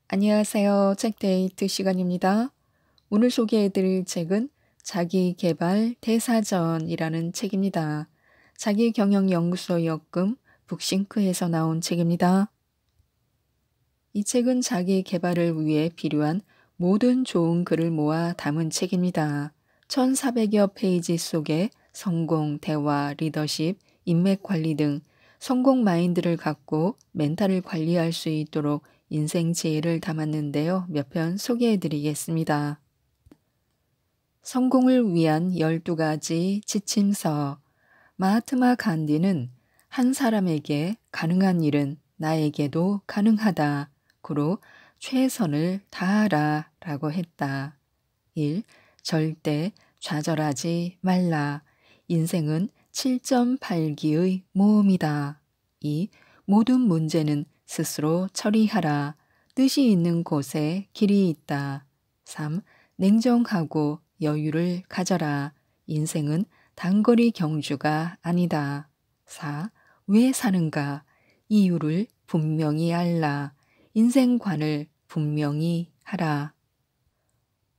안녕하세요. 책데이트 시간입니다. 오늘 소개해드릴 책은 자기계발 대사전이라는 책입니다. 자기경영연구소 역금 북싱크에서 나온 책입니다. 이 책은 자기 개발을 위해 필요한 모든 좋은 글을 모아 담은 책입니다. 1400여 페이지 속에 성공, 대화, 리더십, 인맥 관리 등 성공 마인드를 갖고 멘탈을 관리할 수 있도록 인생 지혜를 담았는데요. 몇 편 소개해 드리겠습니다. 성공을 위한 12가지 지침서. 마하트마 간디는 한 사람에게 가능한 일은 나에게도 가능하다. 고로 최선을 다하라 라고 했다. 1. 절대 좌절하지 말라. 인생은 7.8기의 모험이다. 2. 모든 문제는 스스로 처리하라. 뜻이 있는 곳에 길이 있다. 3. 냉정하고 여유를 가져라. 인생은 단거리 경주가 아니다. 4. 왜 사는가? 이유를 분명히 알라. 인생관을 분명히 하라.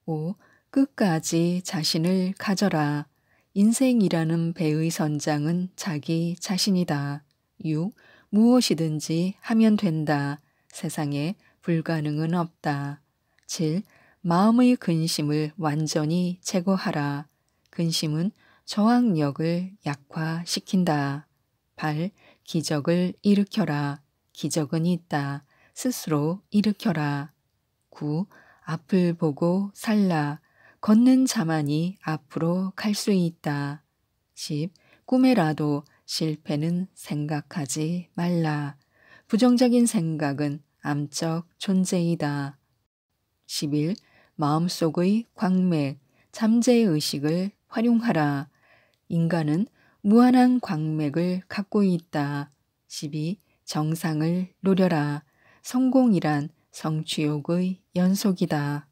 5. 끝까지 자신을 가져라. 인생이라는 배의 선장은 자기 자신이다. 6. 무엇이든지 하면 된다. 세상에 불가능은 없다. 7. 마음의 근심을 완전히 제거하라. 근심은 저항력을 약화시킨다. 8. 기적을 일으켜라. 기적은 있다. 스스로 일으켜라. 9. 앞을 보고 살라. 걷는 자만이 앞으로 갈 수 있다. 10. 꿈에라도 실패는 생각하지 말라. 부정적인 생각은 암적 존재이다. 11. 마음속의 광맥, 잠재의식을 활용하라. 인간은 무한한 광맥을 갖고 있다. 12. 정상을 노려라. 성공이란 성취욕의 연속이다.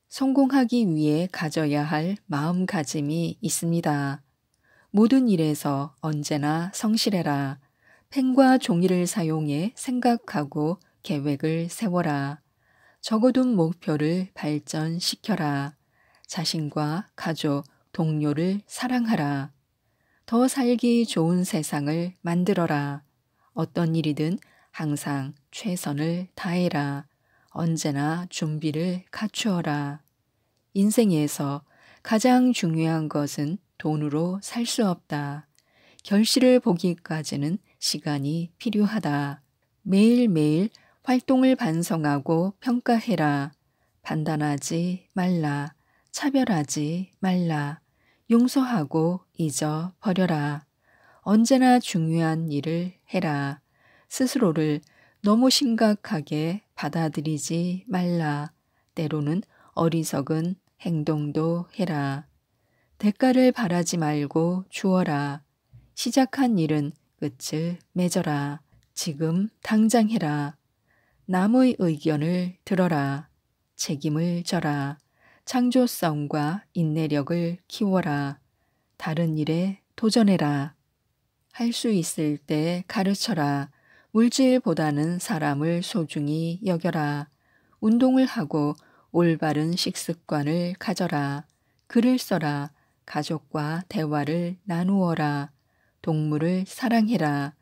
성공하기 위해 가져야 할 마음가짐이 있습니다. 모든 일에서 언제나 성실해라. 펜과 종이를 사용해 생각하고 계획을 세워라. 적어둔 목표를 발전시켜라. 자신과 가족, 동료를 사랑하라. 더 살기 좋은 세상을 만들어라. 어떤 일이든 항상 최선을 다해라. 언제나 준비를 갖추어라. 인생에서 가장 중요한 것은 돈으로 살 수 없다. 결실을 보기까지는 시간이 필요하다. 매일매일 활동을 반성하고 평가해라. 판단하지 말라. 차별하지 말라. 용서하고 잊어버려라. 언제나 중요한 일을 해라. 스스로를 너무 심각하게 받아들이지 말라. 때로는 어리석은 행동도 해라. 대가를 바라지 말고 주어라. 시작한 일은 끝을 맺어라. 지금 당장 해라. 남의 의견을 들어라. 책임을 져라. 창조성과 인내력을 키워라. 다른 일에 도전해라. 할 수 있을 때 가르쳐라. 물질보다는 사람을 소중히 여겨라. 운동을 하고 올바른 식습관을 가져라. 글을 써라. 가족과 대화를 나누어라. 동물을 사랑해라.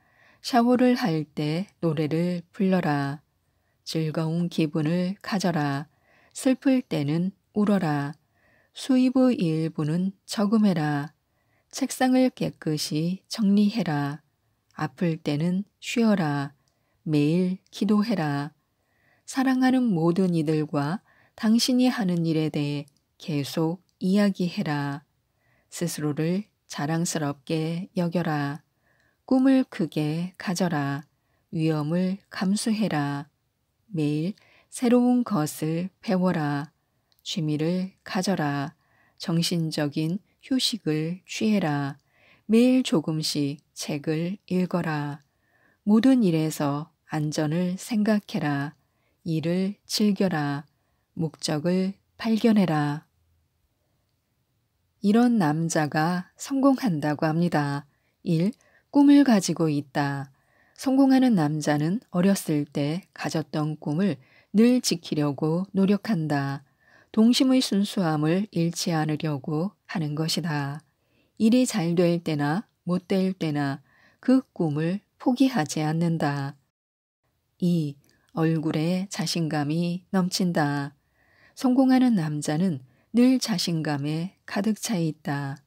샤워를 할 때 노래를 불러라. 즐거운 기분을 가져라. 슬플 때는 울어라. 수입의 일부는 저금해라. 책상을 깨끗이 정리해라. 아플 때는 쉬어라. 매일 기도해라. 사랑하는 모든 이들과 당신이 하는 일에 대해 계속 이야기해라. 스스로를 자랑스럽게 여겨라. 꿈을 크게 가져라. 위험을 감수해라. 매일 새로운 것을 배워라. 취미를 가져라. 정신적인 휴식을 취해라. 매일 조금씩 책을 읽어라. 모든 일에서 안전을 생각해라. 일을 즐겨라. 목적을 발견해라. 이런 남자가 성공한다고 합니다. 1. 꿈을 가지고 있다. 성공하는 남자는 어렸을 때 가졌던 꿈을 늘 지키려고 노력한다. 동심의 순수함을 잃지 않으려고 하는 것이다. 일이 잘 될 때나 못 될 때나 그 꿈을 포기하지 않는다. 2. 얼굴에 자신감이 넘친다. 성공하는 남자는 늘 자신감에 가득 차 있다.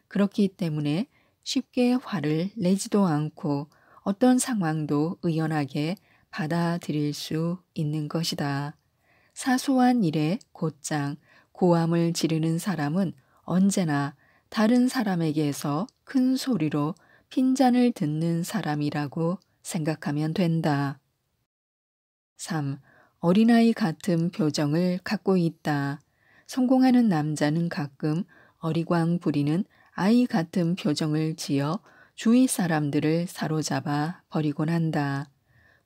그렇기 때문에 쉽게 화를 내지도 않고 어떤 상황도 의연하게 받아들일 수 있는 것이다. 사소한 일에 곧장 고함을 지르는 사람은 언제나 다른 사람에게서 큰 소리로 핀잔을 듣는 사람이라고 생각하면 된다. 3. 어린아이 같은 표정을 갖고 있다. 성공하는 남자는 가끔 어리광 부리는 아이 같은 표정을 지어 주위 사람들을 사로잡아 버리곤 한다.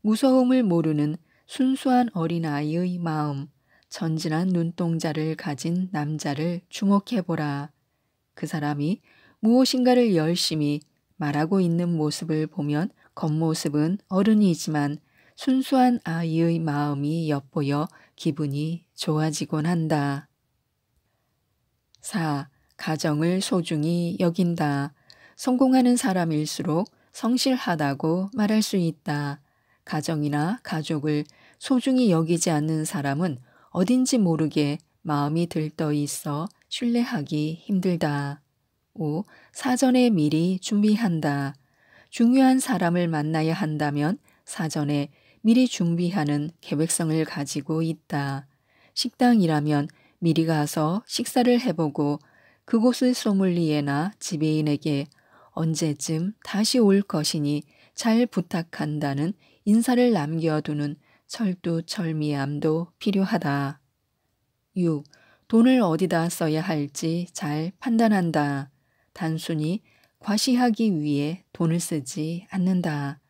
무서움을 모르는 순수한 어린아이의 마음, 전진한 눈동자를 가진 남자를 주목해보라. 그 사람이 무엇인가를 열심히 말하고 있는 모습을 보면 겉모습은 어른이지만 순수한 아이의 마음이 엿보여 기분이 좋아지곤 한다. 4. 가정을 소중히 여긴다. 성공하는 사람일수록 성실하다고 말할 수 있다. 가정이나 가족을 소중히 여기지 않는 사람은 어딘지 모르게 마음이 들떠 있어 신뢰하기 힘들다. 5. 사전에 미리 준비한다. 중요한 사람을 만나야 한다면 사전에 미리 준비하는 계획성을 가지고 있다. 식당이라면 미리 가서 식사를 해보고 그곳의 소믈리에나 지배인에게 언제쯤 다시 올 것이니 잘 부탁한다는 인사를 남겨두는 철두철미함도 필요하다. 6. 돈을 어디다 써야 할지 잘 판단한다. 단순히 과시하기 위해 돈을 쓰지 않는다.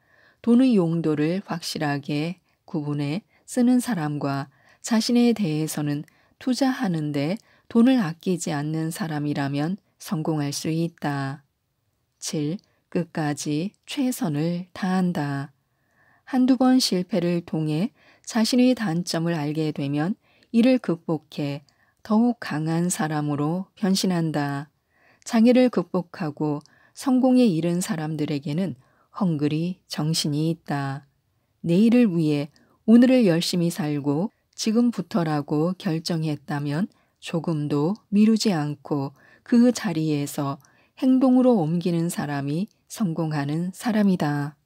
돈의 용도를 확실하게 구분해 쓰는 사람과 자신에 대해서는 투자하는데 돈을 아끼지 않는 사람이라면 성공할 수 있다. 7. 끝까지 최선을 다한다. 한두 번 실패를 통해 자신의 단점을 알게 되면 이를 극복해 더욱 강한 사람으로 변신한다. 장애를 극복하고 성공에 이른 사람들에게는 헝그리 정신이 있다. 내일을 위해 오늘을 열심히 살고 지금부터라고 결정했다면 조금도 미루지 않고 그 자리에서 행동으로 옮기는 사람이 성공하는 사람이다.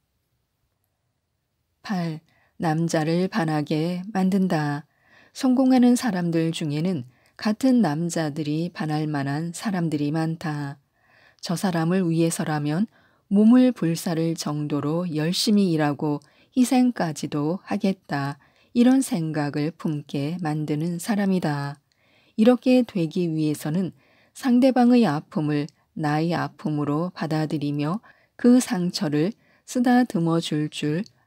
8. 남자를 반하게 만든다. 성공하는 사람들 중에는 같은 남자들이 반할 만한 사람들이 많다. 저 사람을 위해서라면 몸을 불사를 정도로 열심히 일하고 희생까지도 하겠다. 이런 생각을 품게 만드는 사람이다. 이렇게 되기 위해서는 상대방의 아픔을 나의 아픔으로 받아들이며 그 상처를 쓰다듬어 줄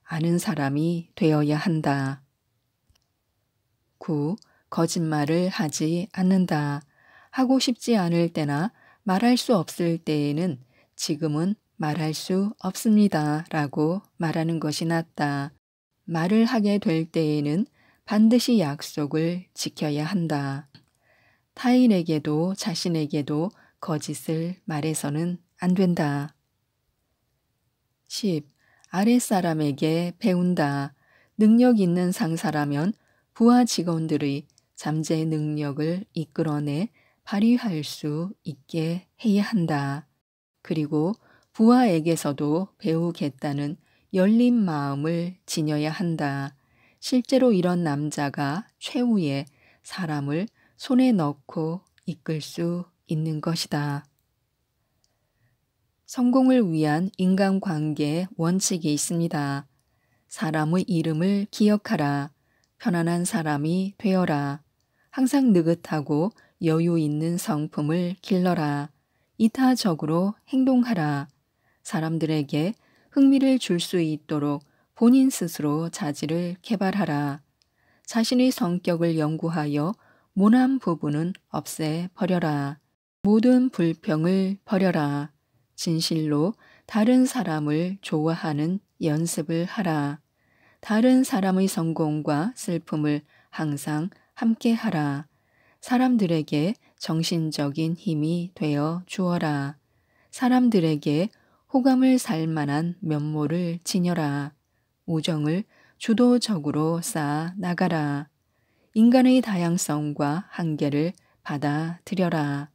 아는 사람이 되어야 한다. 9. 거짓말을 하지 않는다. 하고 싶지 않을 때나 말할 수 없을 때에는 지금은 말할 수 없습니다. 라고 말하는 것이 낫다. 말을 하게 될 때에는 반드시 약속을 지켜야 한다. 타인에게도 자신에게도 거짓을 말해서는 안 된다. 10. 아랫사람에게 배운다. 능력 있는 상사라면 부하 직원들의 잠재 능력을 이끌어내 발휘할 수 있게 해야 한다. 그리고 부하에게서도 배우겠다는 열린 마음을 지녀야 한다. 실제로 이런 남자가 최후의 사람을 손에 넣고 이끌 수 있는 것이다. 성공을 위한 인간관계의 원칙이 있습니다. 사람의 이름을 기억하라. 편안한 사람이 되어라. 항상 느긋하고 여유 있는 성품을 길러라. 이타적으로 행동하라. 사람들에게 흥미를 줄 수 있도록 본인 스스로 자질을 개발하라. 자신의 성격을 연구하여 모난 부분은 없애버려라. 모든 불평을 버려라. 진실로 다른 사람을 좋아하는 연습을 하라. 다른 사람의 성공과 슬픔을 항상 함께 하라. 사람들에게 정신적인 힘이 되어 주어라. 사람들에게 호감을 살 만한 면모를 지녀라. 우정을 주도적으로 쌓아 나가라. 인간의 다양성과 한계를 받아들여라.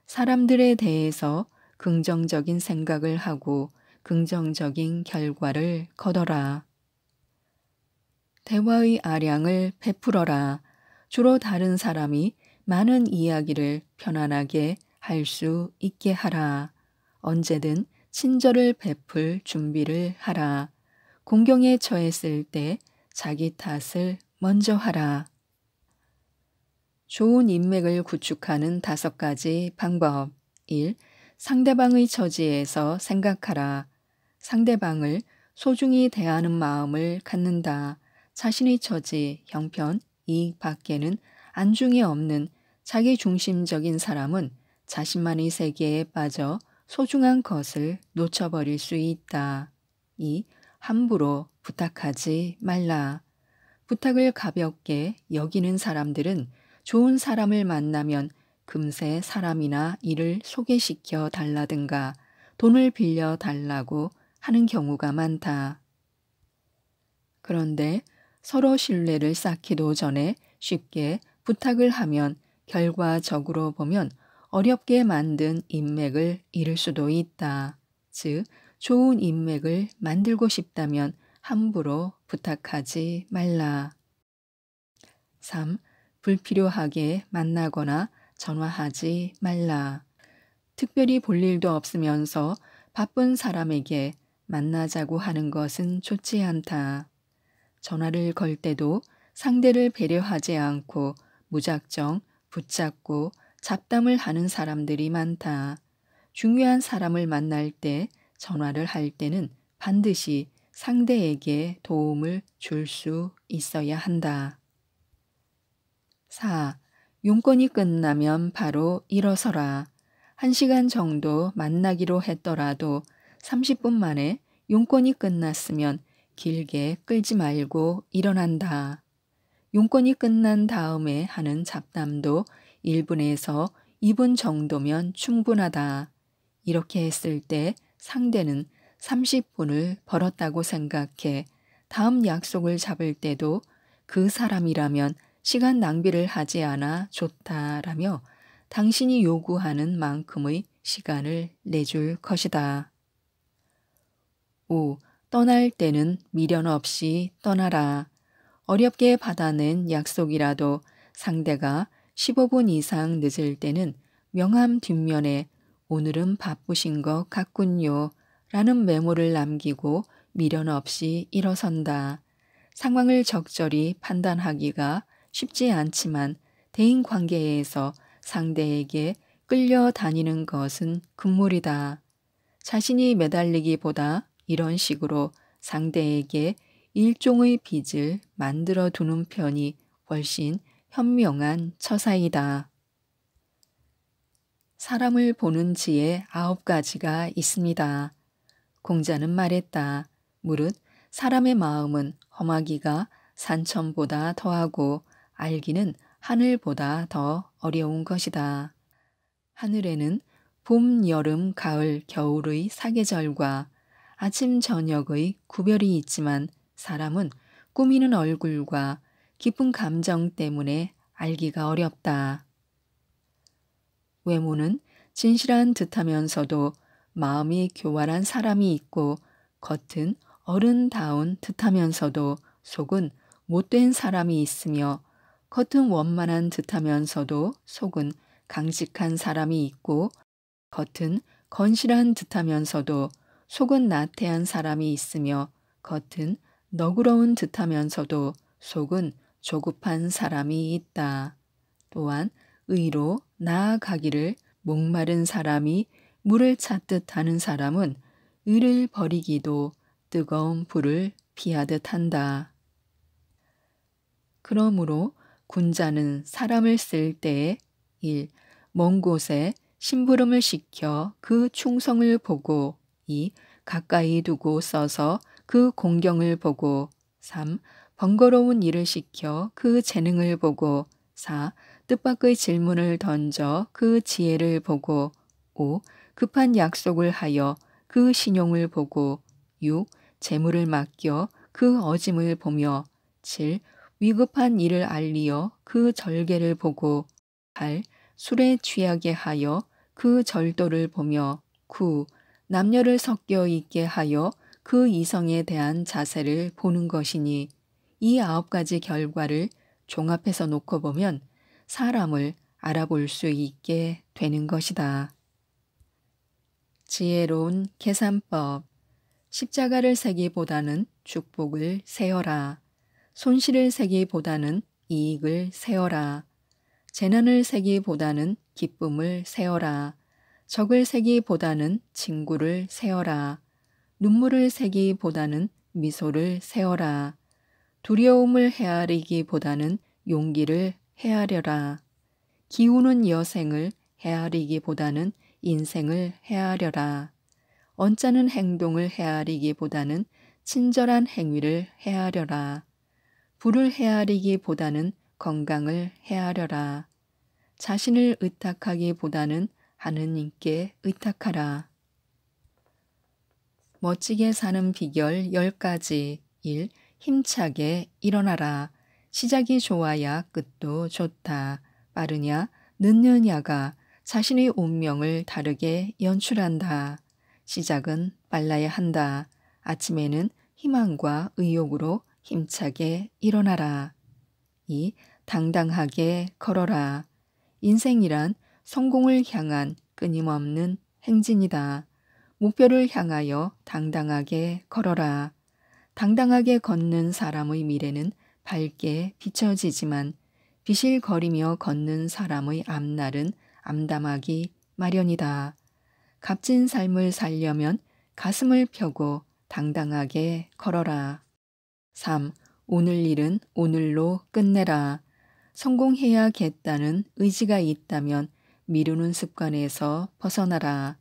사람들에 대해서 긍정적인 생각을 하고 긍정적인 결과를 거둬라. 대화의 아량을 베풀어라. 주로 다른 사람이 많은 이야기를 편안하게 할 수 있게 하라. 언제든 친절을 베풀 준비를 하라. 공경에 처했을 때 자기 탓을 먼저 하라. 좋은 인맥을 구축하는 5가지 방법. 1. 상대방의 처지에서 생각하라. 상대방을 소중히 대하는 마음을 갖는다. 자신의 처지, 형편, 이익 밖에는 안중에 없는 자기 중심적인 사람은 자신만의 세계에 빠져 소중한 것을 놓쳐버릴 수 있다. 2. 함부로 부탁하지 말라. 부탁을 가볍게 여기는 사람들은 좋은 사람을 만나면 금세 사람이나 일을 소개시켜 달라든가 돈을 빌려 달라고 하는 경우가 많다. 그런데 서로 신뢰를 쌓기도 전에 쉽게 부탁을 하면 결과적으로 보면 어렵게 만든 인맥을 잃을 수도 있다. 즉, 좋은 인맥을 만들고 싶다면 함부로 부탁하지 말라. 3. 불필요하게 만나거나 전화하지 말라. 특별히 볼 일도 없으면서 바쁜 사람에게 만나자고 하는 것은 좋지 않다. 전화를 걸 때도 상대를 배려하지 않고 무작정 붙잡고 잡담을 하는 사람들이 많다. 중요한 사람을 만날 때 전화를 할 때는 반드시 상대에게 도움을 줄 수 있어야 한다. 4. 용건이 끝나면 바로 일어서라. 1시간 정도 만나기로 했더라도 30분 만에 용건이 끝났으면 길게 끌지 말고 일어난다. 용건이 끝난 다음에 하는 잡담도 1분에서 2분 정도면 충분하다. 이렇게 했을 때 상대는 30분을 벌었다고 생각해 다음 약속을 잡을 때도 그 사람이라면 시간 낭비를 하지 않아 좋다라며 당신이 요구하는 만큼의 시간을 내줄 것이다. 5. 떠날 때는 미련 없이 떠나라. 어렵게 받아낸 약속이라도 상대가 15분 이상 늦을 때는 명함 뒷면에 오늘은 바쁘신 것 같군요 라는 메모를 남기고 미련 없이 일어선다. 상황을 적절히 판단하기가 쉽지 않지만 대인관계에서 상대에게 끌려다니는 것은 금물이다. 자신이 매달리기보다 이런 식으로 상대에게 일종의 빚을 만들어 두는 편이 훨씬 현명한 처사이다. 사람을 보는 지혜 9가지가 있습니다. 공자는 말했다. 무릇 사람의 마음은 험하기가 산천보다 더하고 알기는 하늘보다 더 어려운 것이다. 하늘에는 봄, 여름, 가을, 겨울의 사계절과 아침, 저녁의 구별이 있지만 사람은 꾸미는 얼굴과 깊은 감정 때문에 알기가 어렵다. 외모는 진실한 듯하면서도 마음이 교활한 사람이 있고 겉은 어른다운 듯하면서도 속은 못된 사람이 있으며 겉은 원만한 듯하면서도 속은 강직한 사람이 있고 겉은 건실한 듯하면서도 속은 나태한 사람이 있으며 겉은 너그러운 듯하면서도 속은 조급한 사람이 있다. 또한 의로 나아가기를 목마른 사람이 물을 찾듯 하는 사람은 의를 버리기도 뜨거운 불을 피하듯 한다. 그러므로 군자는 사람을 쓸 때에 1. 먼 곳에 심부름을 시켜 그 충성을 보고 2. 가까이 두고 써서 그 공경을 보고 3. 번거로운 일을 시켜 그 재능을 보고 4. 뜻밖의 질문을 던져 그 지혜를 보고 5. 급한 약속을 하여 그 신용을 보고 6. 재물을 맡겨 그 어짐을 보며 7. 위급한 일을 알리어 그 절개를 보고 8. 술에 취하게 하여 그 절도를 보며 9. 남녀를 섞여 있게 하여 그 이성에 대한 자세를 보는 것이니 이 9가지 결과를 종합해서 놓고 보면 사람을 알아볼 수 있게 되는 것이다. 지혜로운 계산법. 십자가를 세기보다는 축복을 세어라. 손실을 세기보다는 이익을 세어라. 재난을 세기보다는 기쁨을 세어라. 적을 세기보다는 친구를 세어라. 눈물을 세기보다는 미소를 세어라. 두려움을 헤아리기보다는 용기를 헤아려라. 기우는 여생을 헤아리기보다는 인생을 헤아려라. 언짢은 행동을 헤아리기보다는 친절한 행위를 헤아려라. 부를 헤아리기보다는 건강을 헤아려라. 자신을 의탁하기보다는 하느님께 의탁하라. 멋지게 사는 비결 10가지. 1. 힘차게 일어나라. 시작이 좋아야 끝도 좋다. 빠르냐 늦느냐가 자신의 운명을 다르게 연출한다. 시작은 빨라야 한다. 아침에는 희망과 의욕으로 힘차게 일어나라. 2. 당당하게 걸어라. 인생이란 성공을 향한 끊임없는 행진이다. 목표를 향하여 당당하게 걸어라. 당당하게 걷는 사람의 미래는 밝게 비춰지지만 비실거리며 걷는 사람의 앞날은 암담하기 마련이다. 값진 삶을 살려면 가슴을 펴고 당당하게 걸어라. 3. 오늘 일은 오늘로 끝내라. 성공해야겠다는 의지가 있다면 미루는 습관에서 벗어나라.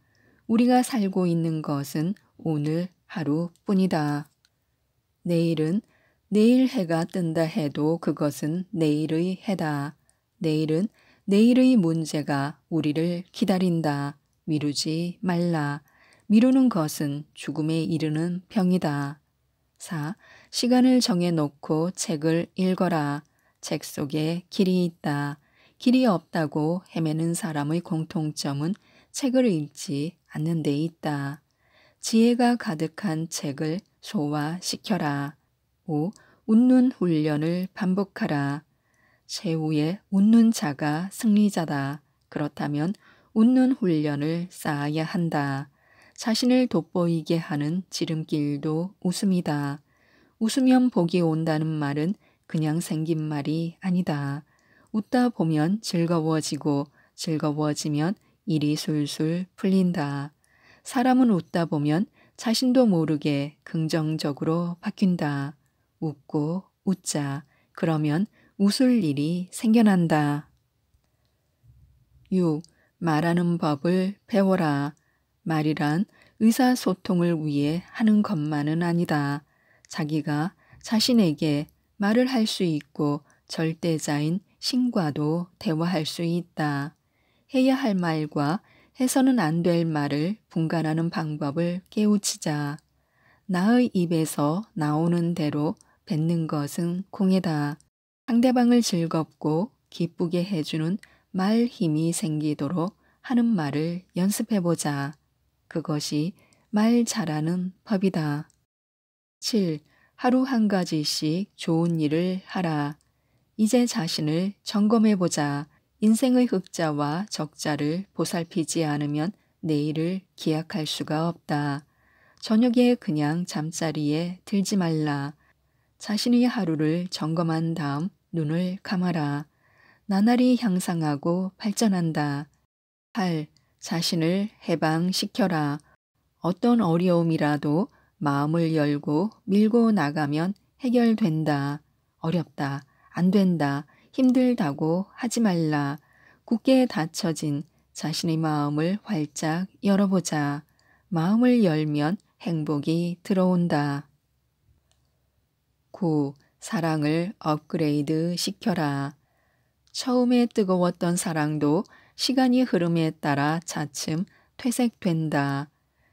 우리가 살고 있는 것은 오늘 하루뿐이다. 내일은 내일 해가 뜬다 해도 그것은 내일의 해다. 내일은 내일의 문제가 우리를 기다린다. 미루지 말라. 미루는 것은 죽음에 이르는 병이다. 4. 시간을 정해놓고 책을 읽어라. 책 속에 길이 있다. 길이 없다고 헤매는 사람의 공통점은 책을 읽지 않는 데 있다. 지혜가 가득한 책을 소화시켜라. 5. 웃는 훈련을 반복하라. 최후에 웃는 자가 승리자다. 그렇다면 웃는 훈련을 쌓아야 한다. 자신을 돋보이게 하는 지름길도 웃음이다. 웃으면 복이 온다는 말은 그냥 생긴 말이 아니다. 웃다 보면 즐거워지고 즐거워지면 일이 술술 풀린다. 사람은 웃다 보면 자신도 모르게 긍정적으로 바뀐다. 웃고 웃자. 그러면 웃을 일이 생겨난다. 6. 말하는 법을 배워라. 말이란 의사소통을 위해 하는 것만은 아니다. 자기가 자신에게 말을 할 수 있고 절대자인 신과도 대화할 수 있다. 해야 할 말과 해서는 안 될 말을 분간하는 방법을 깨우치자. 나의 입에서 나오는 대로 뱉는 것은 공예다. 상대방을 즐겁고 기쁘게 해주는 말 힘이 생기도록 하는 말을 연습해보자. 그것이 말 잘하는 법이다. 7. 하루 한 가지씩 좋은 일을 하라. 이제 자신을 점검해보자. 인생의 흑자와 적자를 보살피지 않으면 내일을 기약할 수가 없다. 저녁에 그냥 잠자리에 들지 말라. 자신의 하루를 점검한 다음 눈을 감아라. 나날이 향상하고 발전한다. 8. 자신을 해방시켜라. 어떤 어려움이라도 마음을 열고 밀고 나가면 해결된다. 어렵다, 안 된다, 힘들다고 하지 말라. 굳게 닫혀진 자신의 마음을 활짝 열어보자. 마음을 열면 행복이 들어온다. 9. 사랑을 업그레이드 시켜라. 처음에 뜨거웠던 사랑도 시간이 흐름에 따라 차츰 퇴색된다.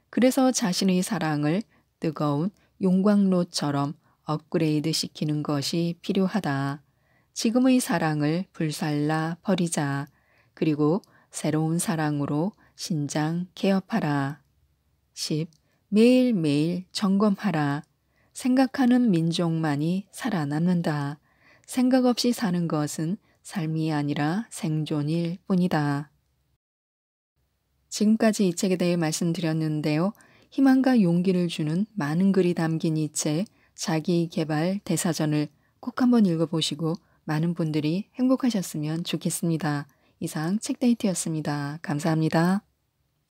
그래서 자신의 사랑을 뜨거운 용광로처럼 업그레이드 시키는 것이 필요하다. 지금의 사랑을 불살라 버리자. 그리고 새로운 사랑으로 신장 개업하라. 10. 매일매일 점검하라. 생각하는 민족만이 살아남는다. 생각 없이 사는 것은 삶이 아니라 생존일 뿐이다. 지금까지 이 책에 대해 말씀드렸는데요. 희망과 용기를 주는 많은 글이 담긴 이 책, 자기계발 대사전을 꼭 한번 읽어보시고 많은 분들이 행복하셨으면 좋겠습니다. 이상 책데이트였습니다. 감사합니다.